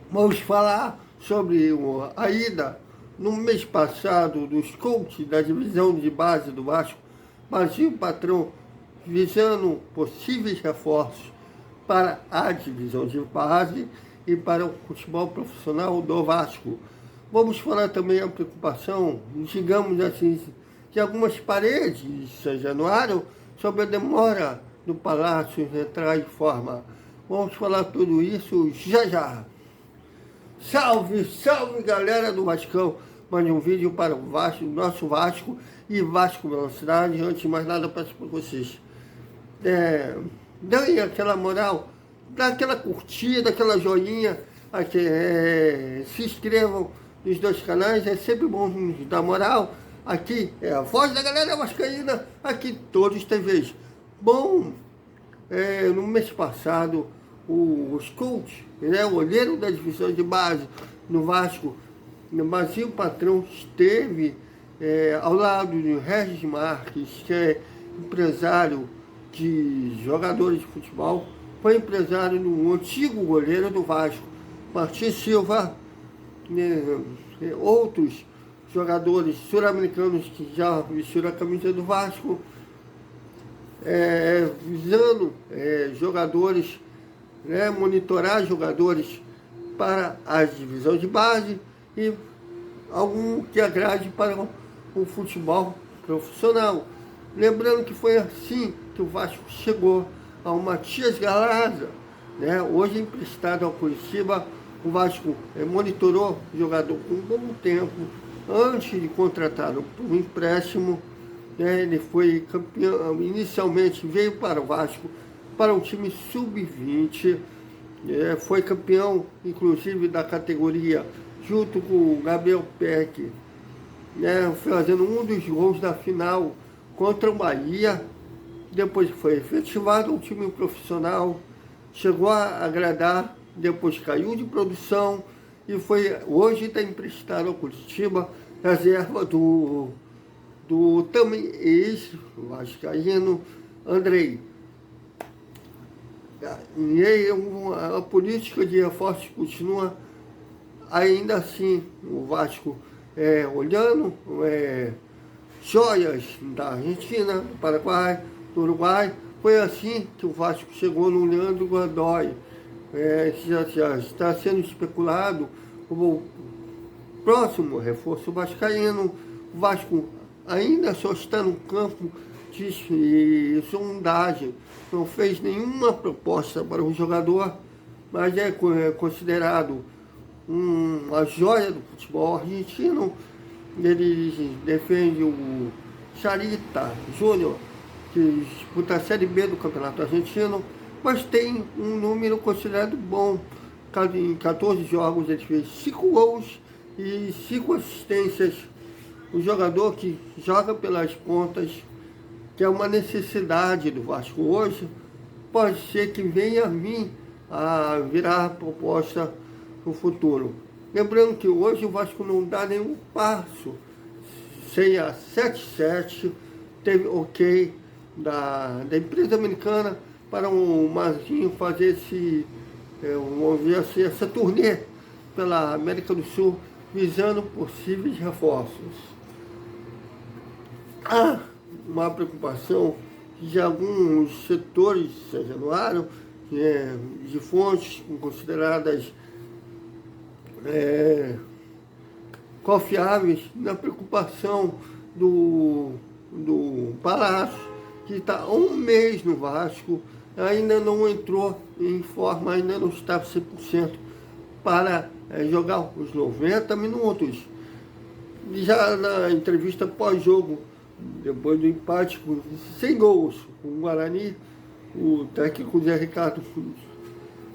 Vamos falar sobre a ida no mês passado dos coaches da divisão de base do Vasco, Brasil Patrão, visando possíveis reforços para a divisão de base e para o futebol profissional do Vasco. Vamos falar também a preocupação, digamos assim, de algumas paredes de São Januário sobre a demora do Palácio entrar em forma. Vamos falar tudo isso já já. Salve, salve galera do Vascão! Mande um vídeo para o Vasco, nosso Vasco e Vasco Velocidade. Antes de mais nada, peço para vocês dêem aquela moral, dá aquela curtida, aquela joinha, se inscrevam nos dois canais, é sempre bom nos dar moral. Aqui é a voz da galera vascaína, aqui todos os TVs. Bom, no mês passado, os coaches, o olheiro da divisão de base no Vasco, no Brasil Patrão, esteve ao lado de Regis Marques, que é empresário de jogadores de futebol, foi empresário do antigo goleiro do Vasco, Martim Silva, outros jogadores sul-americanos que já vestiram a camisa do Vasco, visando jogadores, monitorar jogadores para a divisão de base e algum que agrade para o futebol profissional. Lembrando que foi assim que o Vasco chegou ao Matias Galaza, hoje emprestado ao Curitiba. O Vasco monitorou o jogador por um bom tempo antes de contratá-lo por um empréstimo. Ele foi campeão, inicialmente veio para o Vasco, para o time sub-20, foi campeão inclusive da categoria junto com o Gabriel Peck, fazendo um dos gols da final contra o Bahia. Depois foi efetivado um time profissional, chegou a agradar, depois caiu de produção e hoje está emprestado ao Curitiba, reserva do também ex-vascaíno Andrei. E aí a política de reforços continua ainda assim, o Vasco olhando joias da Argentina, do Paraguai, do Uruguai. Foi assim que o Vasco chegou no Leandro Godoy. Já está sendo especulado como próximo reforço vascaíno. O Vasco ainda só está no campo de sondagem, não fez nenhuma proposta para o jogador, mas é considerado uma joia do futebol argentino. Ele defende o Charita Júnior, que disputa a Série B do Campeonato Argentino, mas tem um número considerado bom. Em 14 jogos ele fez 5 gols e 5 assistências. O jogador que joga pelas pontas, que é uma necessidade do Vasco hoje, pode ser que venha a vir a virar proposta no futuro. Lembrando que hoje o Vasco não dá nenhum passo sem a 77, teve ok da empresa americana para o Marzinho fazer vamos ver assim, essa turnê pela América do Sul, visando possíveis reforços. Há uma preocupação de alguns setores de São Januário, de fontes consideradas confiáveis, na preocupação do Palácio, que está há um mês no Vasco, ainda não entrou em forma, ainda não está 100% para jogar os 90 minutos. Já na entrevista pós-jogo, depois do empate sem gols com o Guarani, o técnico Zé Ricardo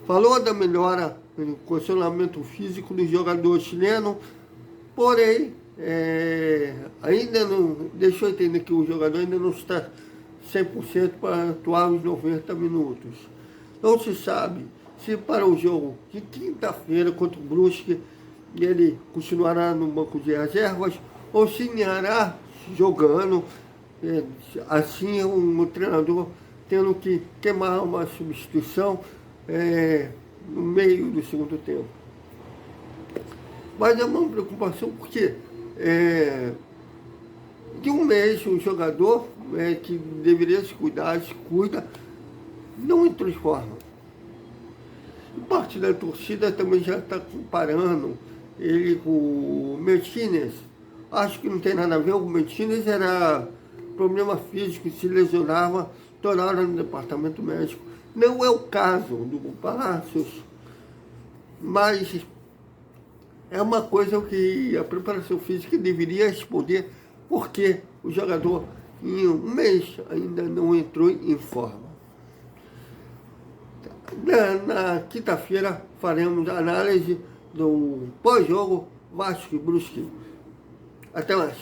falou da melhora no condicionamento físico do jogador chileno, porém ainda não deixou entender que o jogador ainda não está 100% para atuar os 90 minutos. Não se sabe se para o jogo de quinta-feira contra o Brusque ele continuará no banco de reservas ou se irá jogando, assim o treinador tendo que queimar uma substituição no meio do segundo tempo. Mas é uma preocupação porque de um mês um jogador que deveria se cuidar, se cuida, não entrou em forma. E parte da torcida também já está comparando ele com o Martínez. Acho que não tem nada a ver, o Martínez era problema físico, se lesionava toda hora no departamento médico. Não é o caso do Palácios, mas é uma coisa que a preparação física deveria responder, porque o jogador em um mês ainda não entrou em forma. Na quinta-feira faremos a análise do pós-jogo Vasco e Brusque. Até mais.